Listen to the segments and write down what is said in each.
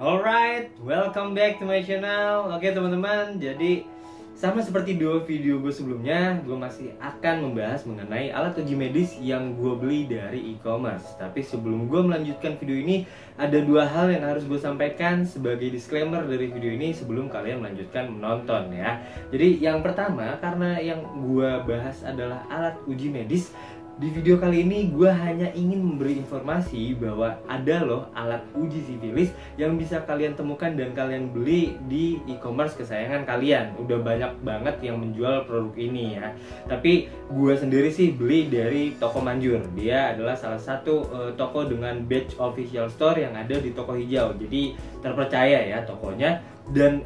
Alright, welcome back to my channel. Oke teman-teman, jadi sama seperti dua video gue sebelumnya, gue masih akan membahas mengenai alat uji medis yang gue beli dari e-commerce. Tapi sebelum gue melanjutkan video ini, ada dua hal yang harus gue sampaikan sebagai disclaimer dari video ini sebelum kalian melanjutkan menonton ya. Jadi yang pertama, karena yang gue bahas adalah alat uji medis, di video kali ini gue hanya ingin memberi informasi bahwa ada loh alat uji sifilis yang bisa kalian temukan dan kalian beli di e-commerce kesayangan kalian. Udah banyak banget yang menjual produk ini ya. Tapi gue sendiri sih beli dari toko Manjur. Dia adalah salah satu toko dengan badge official store yang ada di toko hijau. Jadi terpercaya ya tokonya, dan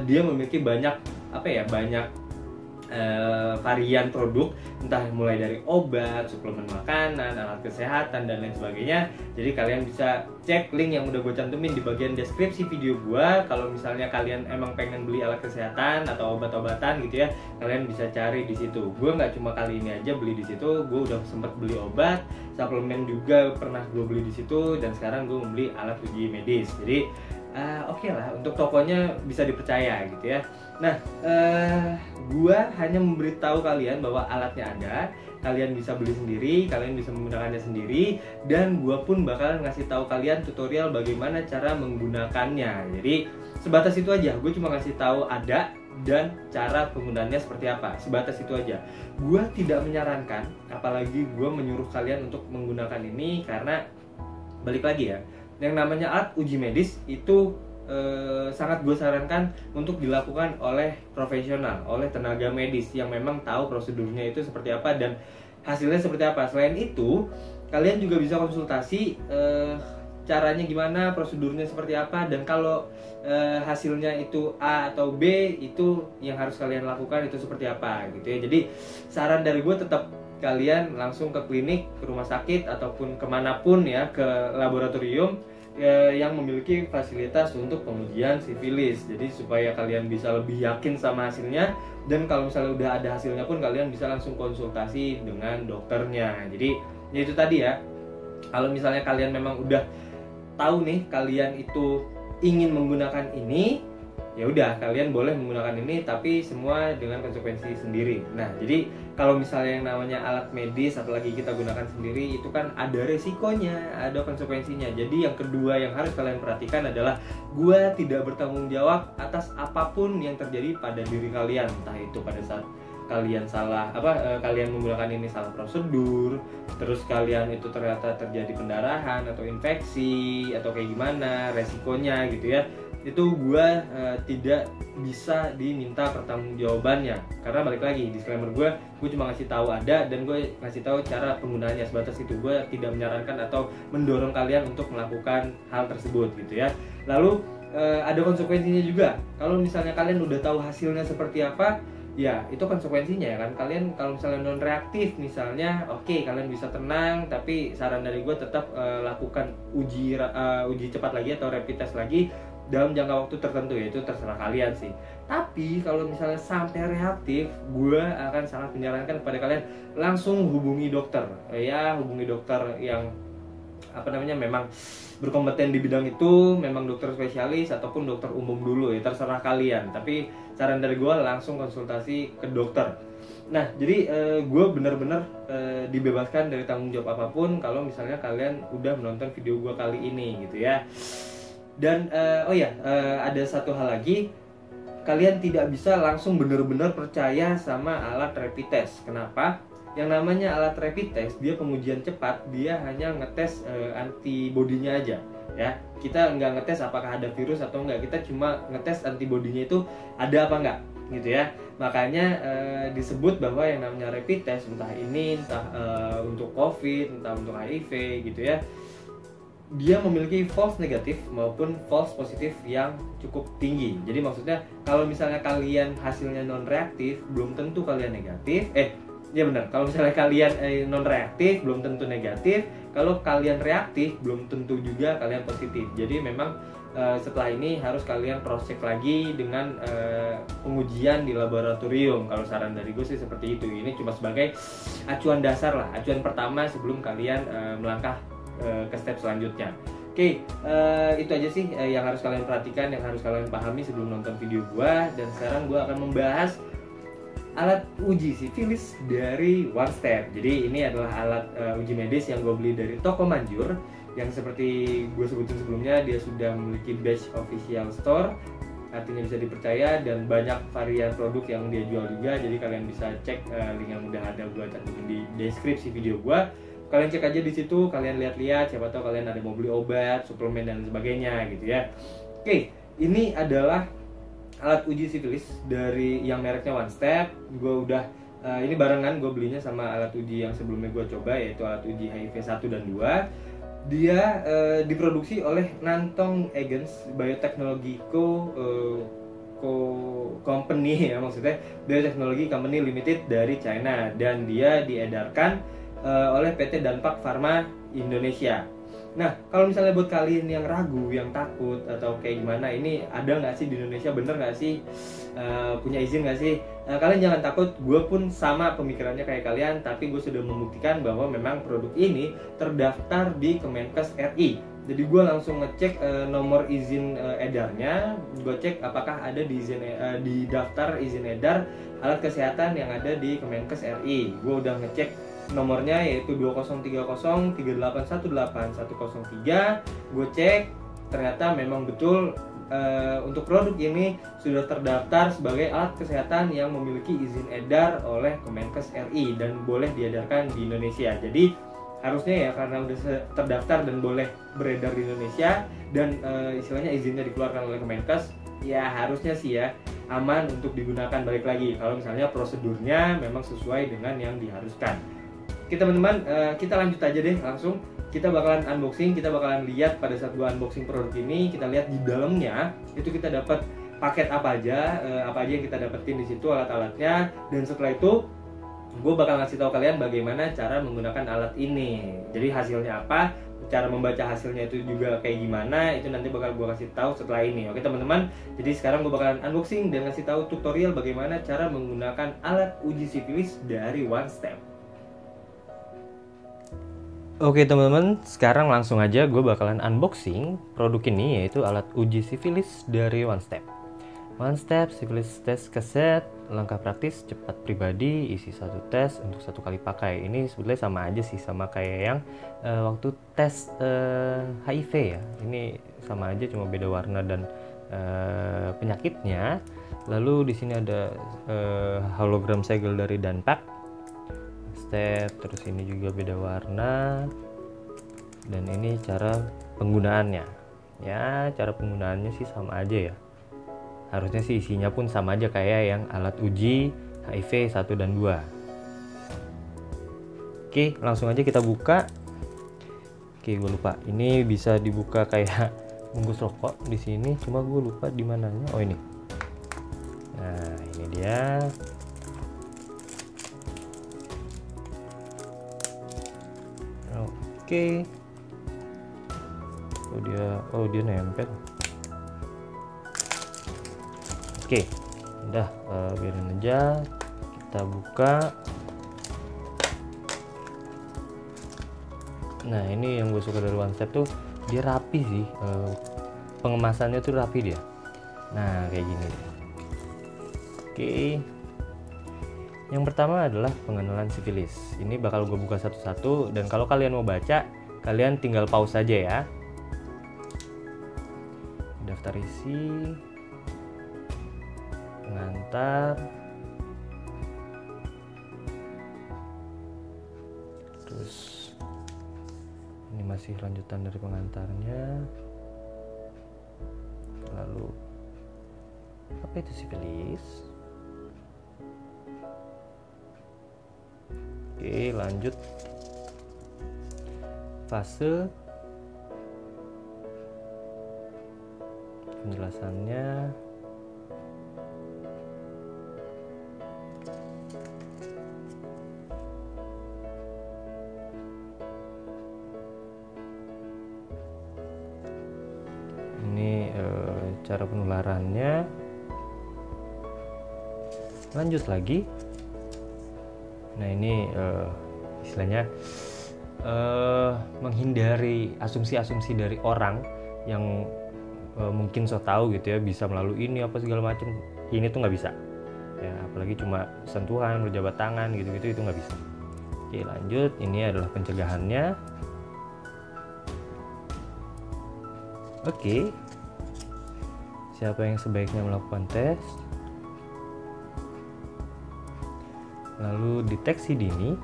dia memiliki banyak varian produk, entah mulai dari obat, suplemen makanan, alat kesehatan, dan lain sebagainya. Jadi kalian bisa cek link yang udah gue cantumin di bagian deskripsi video gue. Kalau misalnya kalian emang pengen beli alat kesehatan atau obat-obatan gitu ya, kalian bisa cari di situ. Gue nggak cuma kali ini aja beli di situ, gue udah sempat beli obat, suplemen juga pernah gue beli di situ, dan sekarang gue membeli alat uji medis. Jadi oke lah, untuk tokonya bisa dipercaya gitu ya. Nah, gua hanya memberitahu kalian bahwa alatnya ada, kalian bisa beli sendiri, kalian bisa menggunakannya sendiri, dan gua pun bakalan ngasih tahu kalian tutorial bagaimana cara menggunakannya. Jadi sebatas itu aja, gue cuma ngasih tahu ada dan cara penggunaannya seperti apa. Sebatas itu aja. Gua tidak menyarankan, apalagi gua menyuruh kalian untuk menggunakan ini, karena balik lagi ya, yang namanya alat uji medis itu sangat gue sarankan untuk dilakukan oleh profesional, oleh tenaga medis yang memang tahu prosedurnya itu seperti apa dan hasilnya seperti apa. Selain itu, kalian juga bisa konsultasi caranya gimana, prosedurnya seperti apa, dan kalau hasilnya itu A atau B, itu yang harus kalian lakukan itu seperti apa gitu ya. Jadi saran dari gue tetap kalian langsung ke klinik, ke rumah sakit, ataupun kemanapun ya, ke laboratorium yang memiliki fasilitas untuk pengujian sifilis. Jadi supaya kalian bisa lebih yakin sama hasilnya, dan kalau misalnya udah ada hasilnya pun kalian bisa langsung konsultasi dengan dokternya. Jadi ya itu tadi ya, kalau misalnya kalian memang udah tahu nih kalian itu ingin menggunakan ini, ya udah kalian boleh menggunakan ini, tapi semua dengan konsekuensi sendiri. Nah, jadi kalau misalnya yang namanya alat medis, apalagi kita gunakan sendiri, itu kan ada resikonya, ada konsekuensinya. Jadi yang kedua yang harus kalian perhatikan adalah gua tidak bertanggung jawab atas apapun yang terjadi pada diri kalian, entah itu pada saat kalian kalian menggunakan ini salah prosedur, terus kalian itu ternyata terjadi pendarahan atau infeksi atau kayak gimana resikonya gitu ya. Itu gue tidak bisa diminta pertanggungjawabannya, karena balik lagi disclaimer gue cuma ngasih tahu ada, dan gue ngasih tahu cara penggunaannya. Sebatas itu, gue tidak menyarankan atau mendorong kalian untuk melakukan hal tersebut gitu ya. Lalu ada konsekuensinya juga. Kalau misalnya kalian udah tahu hasilnya seperti apa, ya itu konsekuensinya ya kan. Kalian kalau misalnya non reaktif misalnya, oke, kalian bisa tenang, tapi saran dari gue tetap lakukan uji cepat lagi atau rapid test lagi dalam jangka waktu tertentu, ya itu terserah kalian sih. Tapi kalau misalnya sampai reaktif, gue akan sangat menyarankan kepada kalian langsung hubungi dokter. Ya, hubungi dokter yang memang berkompeten di bidang itu, memang dokter spesialis ataupun dokter umum dulu, ya terserah kalian. Tapi saran dari gue langsung konsultasi ke dokter. Nah, jadi gue bener-bener dibebaskan dari tanggung jawab apapun kalau misalnya kalian udah menonton video gue kali ini gitu ya. Dan ada satu hal lagi, kalian tidak bisa langsung benar-benar percaya sama alat rapid test. Kenapa? Yang namanya alat rapid test, dia pengujian cepat, dia hanya ngetes antibodinya aja ya. Kita nggak ngetes apakah ada virus atau enggak, kita cuma ngetes antibodinya itu ada apa enggak gitu ya. Makanya disebut bahwa yang namanya rapid test, entah untuk COVID, entah untuk HIV gitu ya, dia memiliki false negatif maupun false positif yang cukup tinggi. Jadi maksudnya kalau misalnya kalian hasilnya non reaktif, belum tentu kalian negatif. Kalau misalnya kalian non reaktif, belum tentu negatif. Kalau kalian reaktif, belum tentu juga kalian positif. Jadi memang setelah ini harus kalian cross check lagi dengan pengujian di laboratorium. Kalau saran dari gue sih seperti itu. Ini cuma sebagai acuan dasar lah, acuan pertama sebelum kalian melangkah ke step selanjutnya. Oke, itu aja sih yang harus kalian perhatikan, yang harus kalian pahami sebelum nonton video gua. Dan sekarang gua akan membahas alat uji sifilis dari One Step. Jadi ini adalah alat uji medis yang gue beli dari toko Manjur, yang seperti gue sebutin sebelumnya, dia sudah memiliki badge official store, artinya bisa dipercaya, dan banyak varian produk yang dia jual juga. Jadi kalian bisa cek link yang udah ada gue cantumin di deskripsi video gue. Kalian cek aja di situ, kalian lihat-lihat, siapa tahu kalian ada mau beli obat, suplemen dan sebagainya gitu ya. Oke, ini adalah alat uji sifilis dari yang mereknya One Step. Gue udah ini barengan gue belinya sama alat uji yang sebelumnya gue coba, yaitu alat uji HIV 1 dan 2. Dia diproduksi oleh Nantong Agency Biotechnology Company ya, maksudnya Biotechnology Company Limited dari China, dan dia diedarkan oleh PT Danpak Pharma Indonesia. Nah, kalau misalnya buat kalian yang ragu, yang takut atau kayak gimana, ini ada nggak sih di Indonesia, bener nggak sih, punya izin nggak sih? Kalian jangan takut, gue pun sama pemikirannya kayak kalian, tapi gue sudah membuktikan bahwa memang produk ini terdaftar di Kemenkes RI. Jadi gue langsung ngecek nomor izin edarnya, gue cek apakah ada di daftar izin edar alat kesehatan yang ada di Kemenkes RI. Gue udah ngecek nomornya, yaitu 203038181103. Gue cek, ternyata memang betul untuk produk ini sudah terdaftar sebagai alat kesehatan yang memiliki izin edar oleh Kemenkes RI dan boleh diedarkan di Indonesia. Jadi harusnya ya, karena udah terdaftar dan boleh beredar di Indonesia dan istilahnya izinnya dikeluarkan oleh Kemenkes, ya harusnya sih ya aman untuk digunakan. Balik lagi, kalau misalnya prosedurnya memang sesuai dengan yang diharuskan. Oke teman-teman, kita lanjut aja deh langsung. Kita bakalan unboxing, kita bakalan lihat pada saat gua unboxing produk ini, kita lihat di dalamnya itu kita dapat paket apa aja yang kita dapetin di situ, alat-alatnya. Dan setelah itu gue bakal ngasih tahu kalian bagaimana cara menggunakan alat ini. Jadi hasilnya apa, cara membaca hasilnya itu juga kayak gimana, itu nanti bakal gue kasih tahu setelah ini. Oke teman-teman, jadi sekarang gue bakalan unboxing dan ngasih tahu tutorial bagaimana cara menggunakan alat uji sifilis dari One Step. Oke teman-teman, sekarang langsung aja gue bakalan unboxing produk ini, yaitu alat uji sifilis dari One Step. One Step Syphilis Test Cassette, langkah praktis, cepat pribadi, isi satu tes untuk satu kali pakai. Ini sebetulnya sama aja sih, sama kayak yang waktu tes HIV ya. Ini sama aja, cuma beda warna dan penyakitnya. Lalu di sini ada hologram segel dari Danpak Step, terus ini juga beda warna, dan ini cara penggunaannya. Ya, cara penggunaannya sih sama aja ya. Harusnya sih isinya pun sama aja kayak yang alat uji HIV 1 dan 2. Oke, langsung aja kita buka. Oke, gue lupa. Ini bisa dibuka kayak bungkus rokok di sini, cuma gue lupa di mananya. Oh, ini. Nah, ini dia. Oke. Oh dia nempel. Oke, udah biarin aja. Kita buka. Nah, ini yang gue suka dari One Step tuh, dia rapi sih. Pengemasannya tuh rapi dia. Nah, kayak gini. Oke. Yang pertama adalah pengenalan sifilis. Ini bakal gue buka satu-satu, dan kalau kalian mau baca, kalian tinggal pause saja ya. Daftar isi, pengantar, terus ini masih lanjutan dari pengantarnya. Lalu apa itu sifilis? Oke, lanjut fase penjelasannya. Ini cara penularannya. Lanjut lagi. Nah, ini istilahnya menghindari asumsi-asumsi dari orang yang mungkin so tahu gitu ya, bisa melalui ini apa segala macam. Ini tuh nggak bisa ya, apalagi cuma sentuhan, berjabat tangan gitu-gitu, itu nggak bisa. Oke, lanjut. Ini adalah pencegahannya. Oke, siapa yang sebaiknya melakukan tes? Lalu deteksi dini.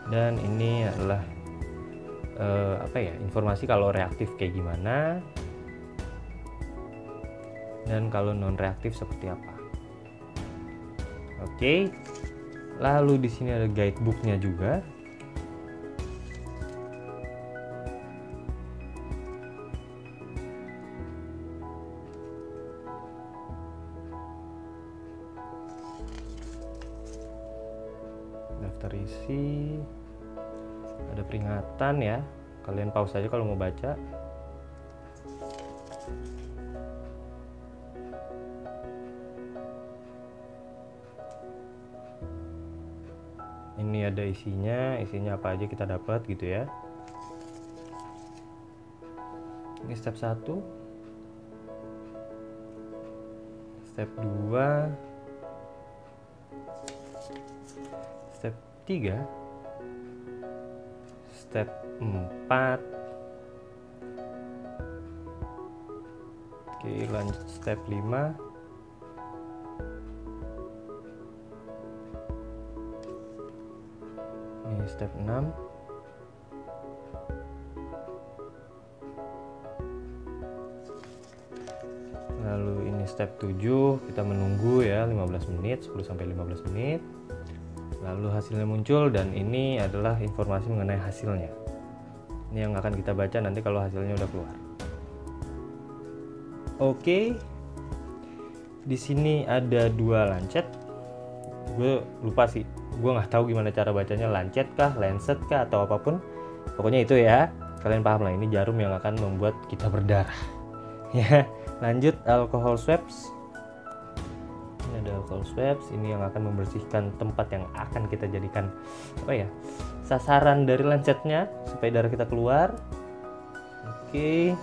Dan ini adalah informasi kalau reaktif kayak gimana, dan kalau non reaktif seperti apa. Oke, lalu di sini ada guidebooknya juga. Daftar isi, ada peringatan ya, kalian pause aja kalau mau baca. Ini ada isinya apa aja kita dapat gitu ya. Ini step 1, step 2, step 3, step 4. Oke, lanjut step 5. Ini step 6. Lalu ini step 7, kita menunggu ya 15 menit, 10 sampai 15 menit. Lalu hasilnya muncul, dan ini adalah informasi mengenai hasilnya. Ini yang akan kita baca nanti kalau hasilnya udah keluar. Oke. Di sini ada 2 lancet. Gue lupa sih, gue nggak tahu gimana cara bacanya, lancet kah, lancet kah, atau apapun. Pokoknya itu ya, kalian paham lah, ini jarum yang akan membuat kita berdarah. Ya, lanjut alcohol swabs. Ini ada alcohol swabs, ini yang akan membersihkan tempat yang akan kita jadikan sasaran dari lancetnya supaya darah kita keluar. Oke.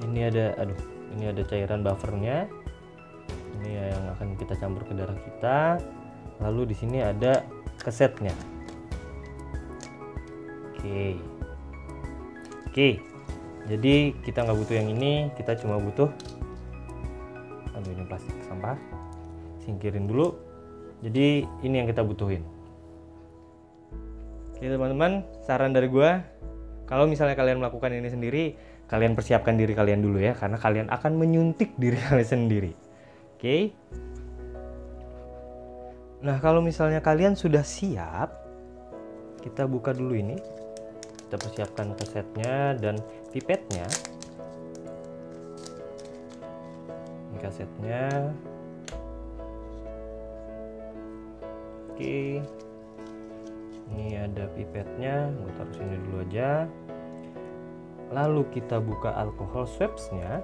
Ini ada cairan buffernya. Ini yang akan kita campur ke darah kita. Lalu di sini ada kesetnya. Oke. Jadi kita nggak butuh yang ini, kita cuma butuh, ini plastik sampah, singkirin dulu. Jadi ini yang kita butuhin. Oke teman-teman, saran dari gua, kalau misalnya kalian melakukan ini sendiri, kalian persiapkan diri kalian dulu ya, karena kalian akan menyuntik diri kalian sendiri. Oke. Nah, kalau misalnya kalian sudah siap, kita buka dulu ini. Kita persiapkan kasetnya dan pipetnya. Ini kasetnya. Oke. Ini ada pipetnya, gue taruh sini dulu aja. Lalu kita buka alcohol swabs-nya.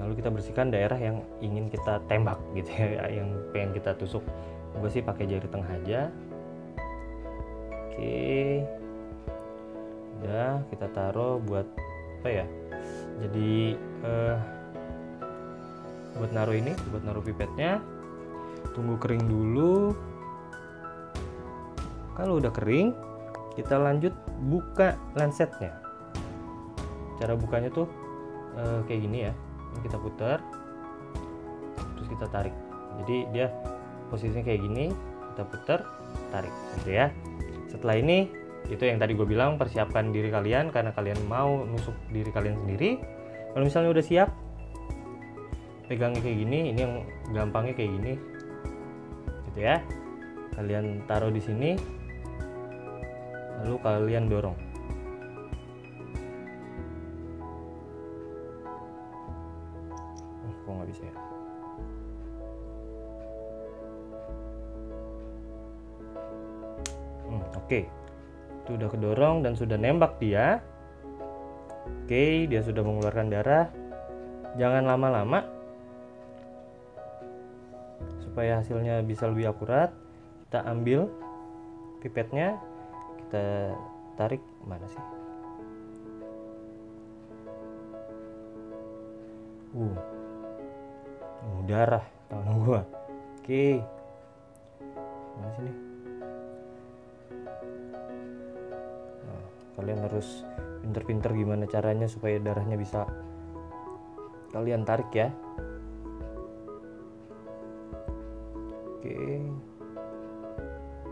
Lalu kita bersihkan daerah yang ingin kita tembak gitu ya, yang pengen kita tusuk. Gue sih pakai jari tengah aja. Oke. Udah, kita taruh buat jadi buat naruh pipetnya. Tunggu kering dulu. Kalau udah kering, kita lanjut buka lancetnya. Cara bukanya tuh kayak gini ya. Ini kita putar, terus kita tarik. Jadi dia posisinya kayak gini, kita putar, tarik gitu ya. Setelah ini, itu yang tadi gue bilang, persiapkan diri kalian karena kalian mau nusuk diri kalian sendiri. Kalau misalnya udah siap, pegangnya kayak gini. Ini yang gampangnya kayak gini gitu ya. Kalian taruh di sini, lalu kalian dorong. Kok nggak bisa ya? Oke. Itu udah kedorong dan sudah nembak dia. Oke, dia sudah mengeluarkan darah. Jangan lama-lama supaya hasilnya bisa lebih akurat. kita ambil pipetnya, kita tarik, mana sih? Darah tangan gua. Oke. Mana sini? Nah, kalian harus pinter-pinter gimana caranya supaya darahnya bisa kalian tarik ya. Oke.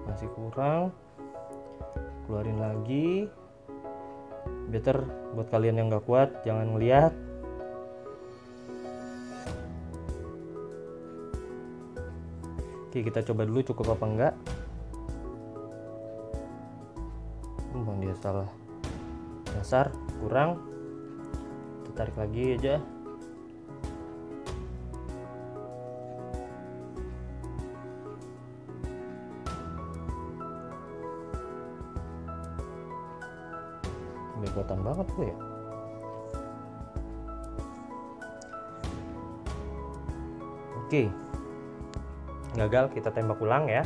Masih kurang. Keluarin lagi. Better buat kalian yang nggak kuat, jangan ngeliat. Oke, kita coba dulu cukup apa enggak. Bang, dia salah dasar, kurang. Kita tarik lagi aja. Belepotan banget tuh ya. Oke. Gagal, kita tembak ulang ya.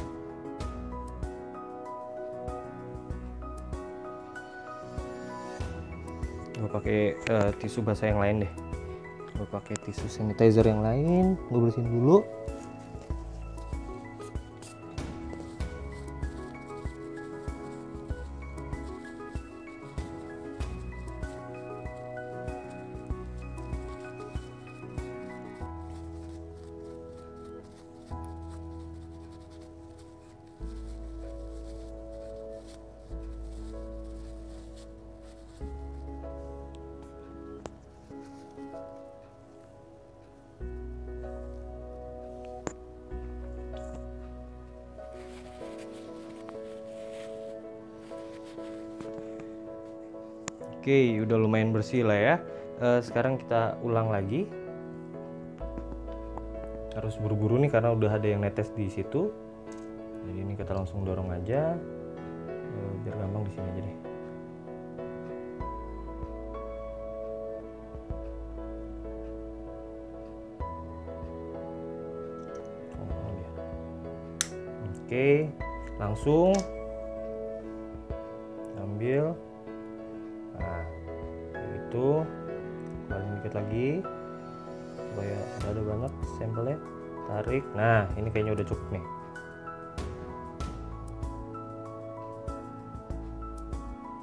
Gue pakai tisu basah yang lain deh. Gue pakai tisu sanitizer yang lain. Gue bersihin dulu. Oke, udah lumayan bersih lah ya. Sekarang kita ulang lagi. Harus buru-buru nih karena udah ada yang netes di situ. Jadi ini kita langsung dorong aja. Biar gampang di sini aja deh. Oke, langsung ambil. Nah, itu paling dikit lagi supaya ada banyak sampelnya. Tarik. Nah, ini kayaknya udah cukup nih.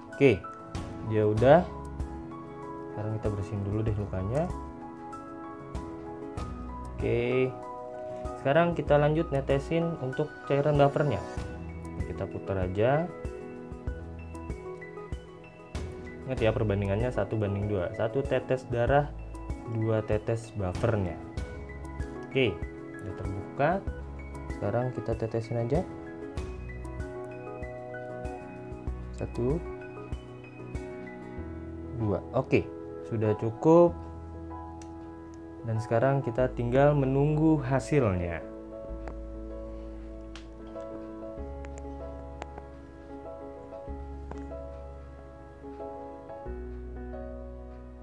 Oke, dia udah. Sekarang kita bersihin dulu deh lukanya. Oke, sekarang kita lanjut netesin untuk cairan buffernya. Kita putar aja. Ingat ya perbandingannya 1:2. 1 tetes darah, 2 tetes buffernya. Oke, udah terbuka. Sekarang kita tetesin aja. 1, 2. Oke, sudah cukup. Dan sekarang kita tinggal menunggu hasilnya.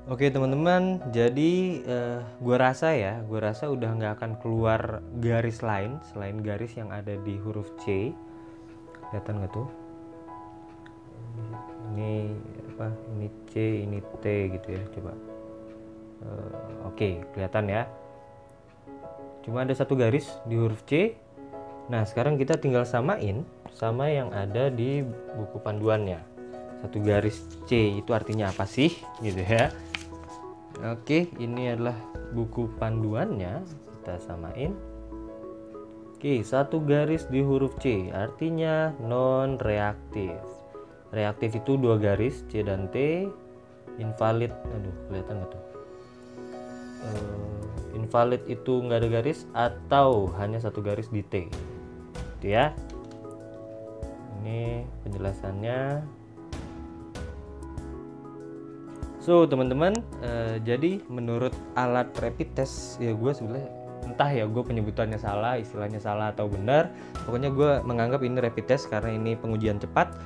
Oke teman-teman, jadi gua rasa udah nggak akan keluar garis lain selain garis yang ada di huruf C. Kelihatan nggak tuh? Ini apa? Ini C, ini T gitu ya. Coba. Oke, kelihatan ya. Cuma ada satu garis di huruf C. Nah, sekarang kita tinggal samain sama yang ada di buku panduannya. Satu garis C itu artinya apa sih? Gitu ya. Oke, ini adalah buku panduannya. Kita samain. Oke, satu garis di huruf C artinya non reaktif. Reaktif itu 2 garis C dan T. Invalid, aduh kelihatan nggak tuh? Invalid itu nggak ada garis atau hanya 1 garis di T. Gitu ya. Ini penjelasannya. So teman-teman, jadi menurut alat rapid test ya, gue sebenarnya entah ya gue penyebutannya salah, istilahnya salah atau benar, pokoknya gue menganggap ini rapid test karena ini pengujian cepat.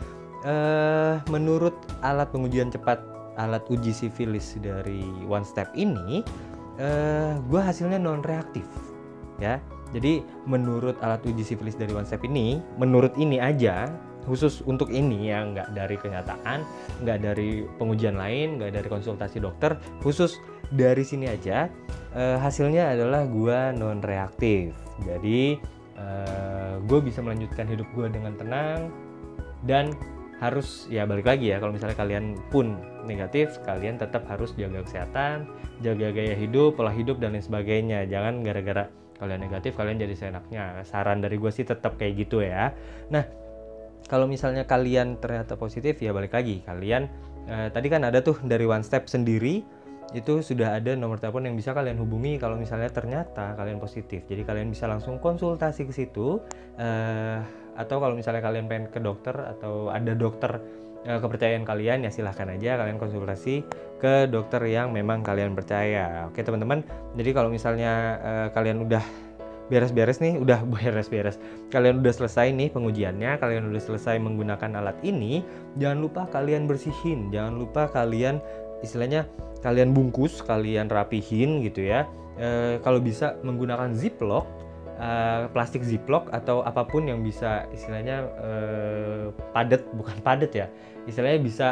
Menurut alat pengujian cepat, alat uji sifilis dari One Step ini, gue hasilnya non reaktif ya. Jadi menurut alat uji sifilis dari One Step ini, menurut ini aja, khusus untuk ini ya, nggak dari kenyataan, nggak dari pengujian lain, nggak dari konsultasi dokter, khusus dari sini aja, hasilnya adalah gua non reaktif. Jadi gue bisa melanjutkan hidup gue dengan tenang, dan harus ya balik lagi ya, kalau misalnya kalian pun negatif, kalian tetap harus jaga kesehatan, jaga gaya hidup, pola hidup dan lain sebagainya. Jangan gara-gara kalian negatif kalian jadi seenaknya. Saran dari gue sih tetap kayak gitu ya. Nah, kalau misalnya kalian ternyata positif ya balik lagi, kalian tadi kan ada tuh dari One Step sendiri, itu sudah ada nomor telepon yang bisa kalian hubungi kalau misalnya ternyata kalian positif. Jadi kalian bisa langsung konsultasi ke situ, atau kalau misalnya kalian pengen ke dokter atau ada dokter kepercayaan kalian, ya silahkan aja kalian konsultasi ke dokter yang memang kalian percaya. Oke teman-teman, jadi kalau misalnya kalian udah beres-beres nih, kalian udah selesai nih pengujiannya, kalian udah selesai menggunakan alat ini, jangan lupa kalian bersihin, jangan lupa kalian istilahnya kalian bungkus, kalian rapihin gitu ya. Kalau bisa menggunakan ziplock, plastik ziplock atau apapun yang bisa istilahnya padat, bukan padat ya, istilahnya bisa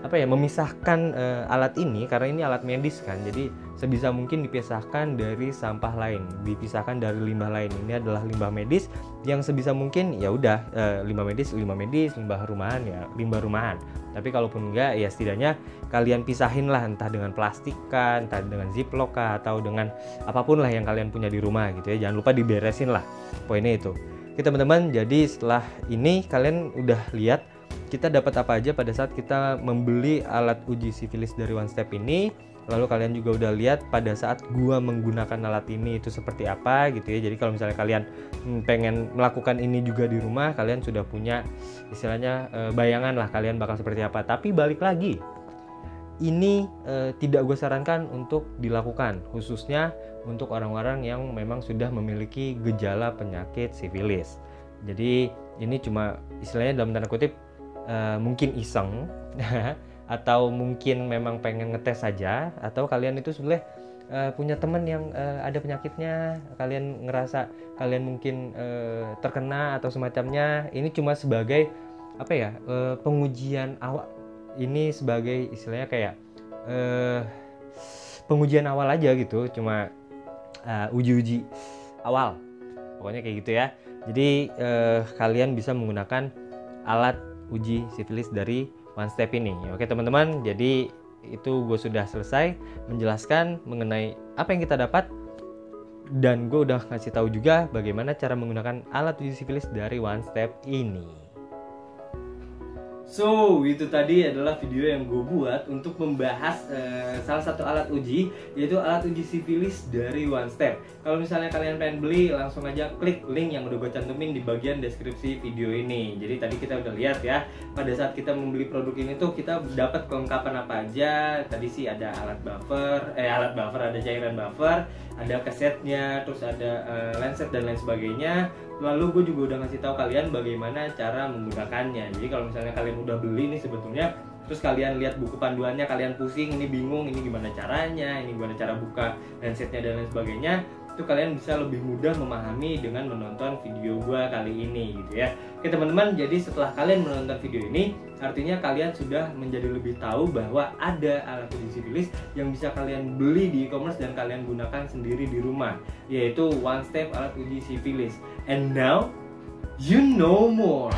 memisahkan alat ini, karena ini alat medis kan, jadi sebisa mungkin dipisahkan dari sampah lain, dipisahkan dari limbah lain. Ini adalah limbah medis yang sebisa mungkin ya udah limbah medis, limbah rumahan ya limbah rumahan. Tapi kalaupun enggak ya setidaknya kalian pisahin lah, entah dengan plastik kah, entah dengan ziplock kah, atau dengan apapun lah yang kalian punya di rumah gitu ya. Jangan lupa diberesin lah, poinnya itu. Oke teman-teman, jadi setelah ini kalian udah lihat kita dapat apa aja pada saat kita membeli alat uji sifilis dari One Step ini. Lalu kalian juga udah lihat pada saat gua menggunakan alat ini itu seperti apa gitu ya. Jadi kalau misalnya kalian pengen melakukan ini juga di rumah, kalian sudah punya istilahnya bayangan lah kalian bakal seperti apa. Tapi balik lagi, ini tidak gue sarankan untuk dilakukan, khususnya untuk orang-orang yang memang sudah memiliki gejala penyakit sifilis. Jadi ini cuma istilahnya dalam tanda kutip mungkin iseng atau mungkin memang pengen ngetes saja, atau kalian itu sebenarnya punya teman yang ada penyakitnya, kalian ngerasa kalian mungkin terkena atau semacamnya. Ini cuma sebagai pengujian awal, ini sebagai istilahnya kayak pengujian awal aja gitu, cuma uji-uji awal, pokoknya kayak gitu ya. Jadi kalian bisa menggunakan alat uji sifilis dari One Step ini. Oke teman-teman, jadi itu gue sudah selesai menjelaskan mengenai apa yang kita dapat, dan gue udah ngasih tahu juga bagaimana cara menggunakan alat uji sifilis dari One Step ini. So, itu tadi adalah video yang gue buat untuk membahas salah satu alat uji, yaitu alat uji sifilis dari One Step. Kalau misalnya kalian pengen beli, langsung aja klik link yang udah gue cantumin di bagian deskripsi video ini. Jadi tadi kita udah lihat ya, pada saat kita membeli produk ini tuh kita dapat kelengkapan apa aja. Tadi sih ada alat buffer, ada cairan buffer, ada kasetnya, terus ada lenset dan lain sebagainya. Lalu gue juga udah ngasih tahu kalian bagaimana cara menggunakannya. Jadi kalau misalnya kalian udah beli nih sebetulnya, terus kalian lihat buku panduannya, kalian pusing, ini bingung, ini gimana caranya, ini gimana cara buka lensetnya dan lain sebagainya, itu kalian bisa lebih mudah memahami dengan menonton video gue kali ini gitu ya. Oke teman-teman, jadi setelah kalian menonton video ini, artinya kalian sudah menjadi lebih tahu bahwa ada alat uji sifilis yang bisa kalian beli di e-commerce dan kalian gunakan sendiri di rumah, yaitu One Step alat uji sifilis. And now you know more.